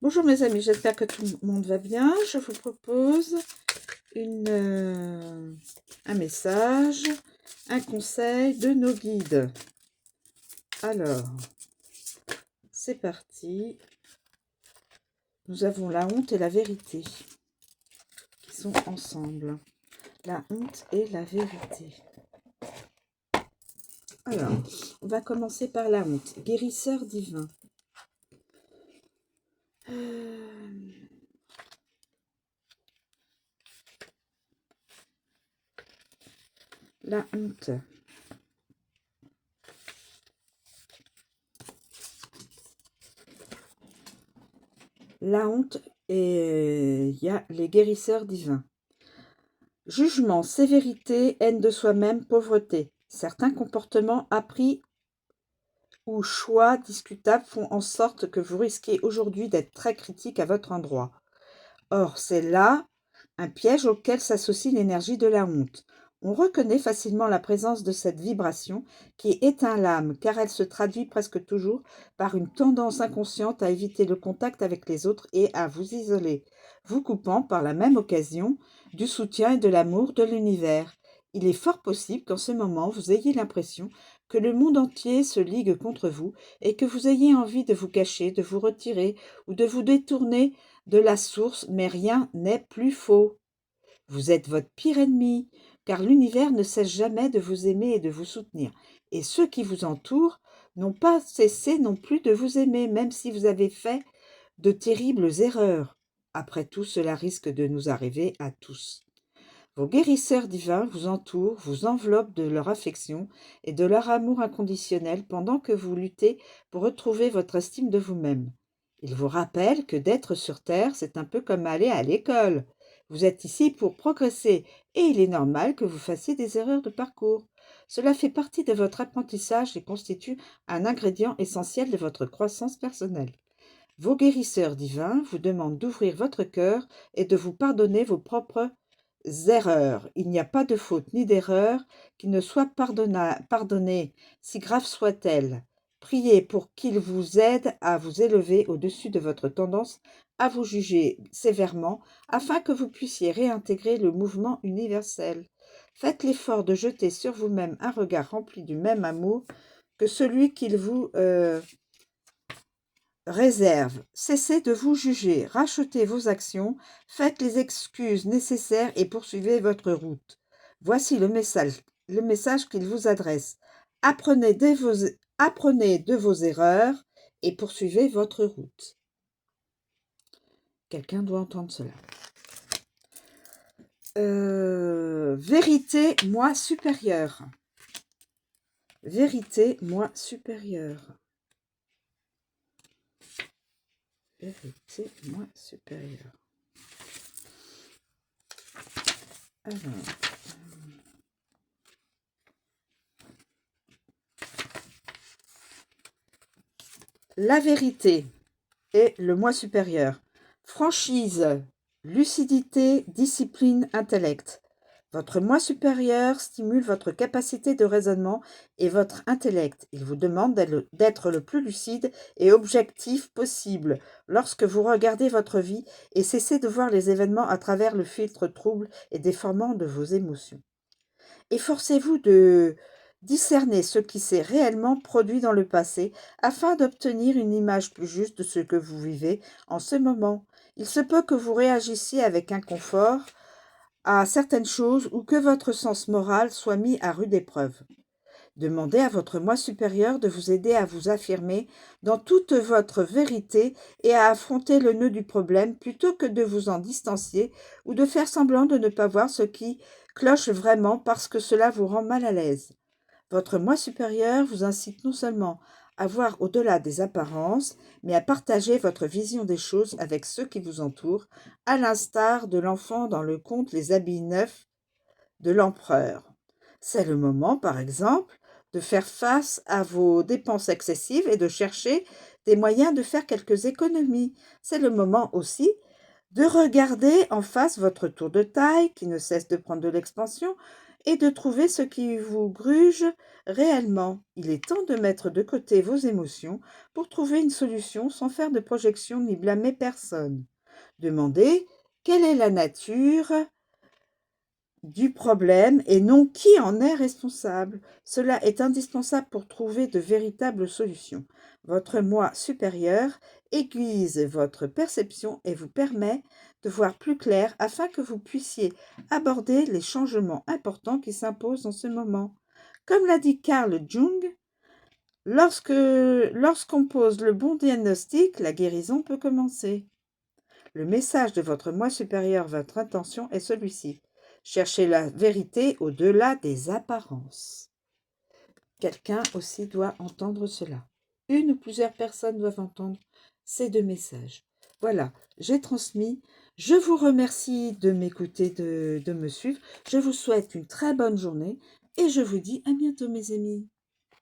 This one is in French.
Bonjour mes amis, j'espère que tout le monde va bien. Je vous propose un message, un conseil de nos guides. Alors, c'est parti. Nous avons la honte et la vérité qui sont ensemble. La honte et la vérité. Alors, on va commencer par la honte. Guérisseur divin. La honte. La honte et il y a les guérisseurs divins. Jugement, sévérité, haine de soi-même, pauvreté. Certains comportements appris ou choix discutables font en sorte que vous risquez aujourd'hui d'être très critique à votre endroit. Or, c'est là un piège auquel s'associe l'énergie de la honte. On reconnaît facilement la présence de cette vibration qui éteint l'âme, car elle se traduit presque toujours par une tendance inconsciente à éviter le contact avec les autres et à vous isoler, vous coupant par la même occasion du soutien et de l'amour de l'univers. Il est fort possible qu'en ce moment vous ayez l'impression que le monde entier se ligue contre vous et que vous ayez envie de vous cacher, de vous retirer ou de vous détourner de la source, mais rien n'est plus faux. Vous êtes votre pire ennemi, car l'univers ne cesse jamais de vous aimer et de vous soutenir. Et ceux qui vous entourent n'ont pas cessé non plus de vous aimer, même si vous avez fait de terribles erreurs. Après tout, cela risque de nous arriver à tous. Vos guérisseurs divins vous entourent, vous enveloppent de leur affection et de leur amour inconditionnel pendant que vous luttez pour retrouver votre estime de vous-même. Ils vous rappellent que d'être sur Terre, c'est un peu comme aller à l'école. Vous êtes ici pour progresser et il est normal que vous fassiez des erreurs de parcours. Cela fait partie de votre apprentissage et constitue un ingrédient essentiel de votre croissance personnelle. Vos guérisseurs divins vous demandent d'ouvrir votre cœur et de vous pardonner vos propres erreurs. Il n'y a pas de faute ni d'erreur qui ne soit pardonnée, si grave soit-elle. Priez pour qu'il vous aide à vous élever au-dessus de votre tendance à vous juger sévèrement, afin que vous puissiez réintégrer le mouvement universel. Faites l'effort de jeter sur vous-même un regard rempli du même amour que celui qu'il vous réserve. Cessez de vous juger, rachetez vos actions, faites les excuses nécessaires et poursuivez votre route. Voici le message qu'il vous adresse. Apprenez de vos erreurs et poursuivez votre route. Quelqu'un doit entendre cela. Vérité, moi supérieur. Vérité, moi supérieur. Vérité, moi supérieur. Alors, la vérité et le moi supérieur. Franchise, lucidité, discipline, intellect. Votre moi supérieur stimule votre capacité de raisonnement et votre intellect. Il vous demande d'être le plus lucide et objectif possible lorsque vous regardez votre vie et cessez de voir les événements à travers le filtre trouble et déformant de vos émotions. Efforcez-vous de discerner ce qui s'est réellement produit dans le passé afin d'obtenir une image plus juste de ce que vous vivez en ce moment. Il se peut que vous réagissiez avec inconfort à certaines choses ou que votre sens moral soit mis à rude épreuve. Demandez à votre moi supérieur de vous aider à vous affirmer dans toute votre vérité et à affronter le nœud du problème plutôt que de vous en distancier ou de faire semblant de ne pas voir ce qui cloche vraiment parce que cela vous rend mal à l'aise. Votre moi supérieur vous incite non seulement à voir au-delà des apparences, mais à partager votre vision des choses avec ceux qui vous entourent, à l'instar de l'enfant dans le conte Les habits neufs de l'empereur. C'est le moment, par exemple, de faire face à vos dépenses excessives et de chercher des moyens de faire quelques économies. C'est le moment aussi de regarder en face votre tour de taille qui ne cesse de prendre de l'expansion et de trouver ce qui vous gruge réellement. Il est temps de mettre de côté vos émotions pour trouver une solution sans faire de projection ni blâmer personne. Demandez quelle est la nature du problème et non qui en est responsable. Cela est indispensable pour trouver de véritables solutions. Votre moi supérieur aiguise votre perception et vous permet de voir plus clair afin que vous puissiez aborder les changements importants qui s'imposent en ce moment. Comme l'a dit Carl Jung, lorsqu'on pose le bon diagnostic, la guérison peut commencer. Le message de votre moi supérieur, votre intention est celui-ci. Cherchez la vérité au-delà des apparences. Quelqu'un aussi doit entendre cela. Une ou plusieurs personnes doivent entendre ces deux messages. Voilà, j'ai transmis. Je vous remercie de m'écouter, de me suivre. Je vous souhaite une très bonne journée et je vous dis à bientôt mes amis.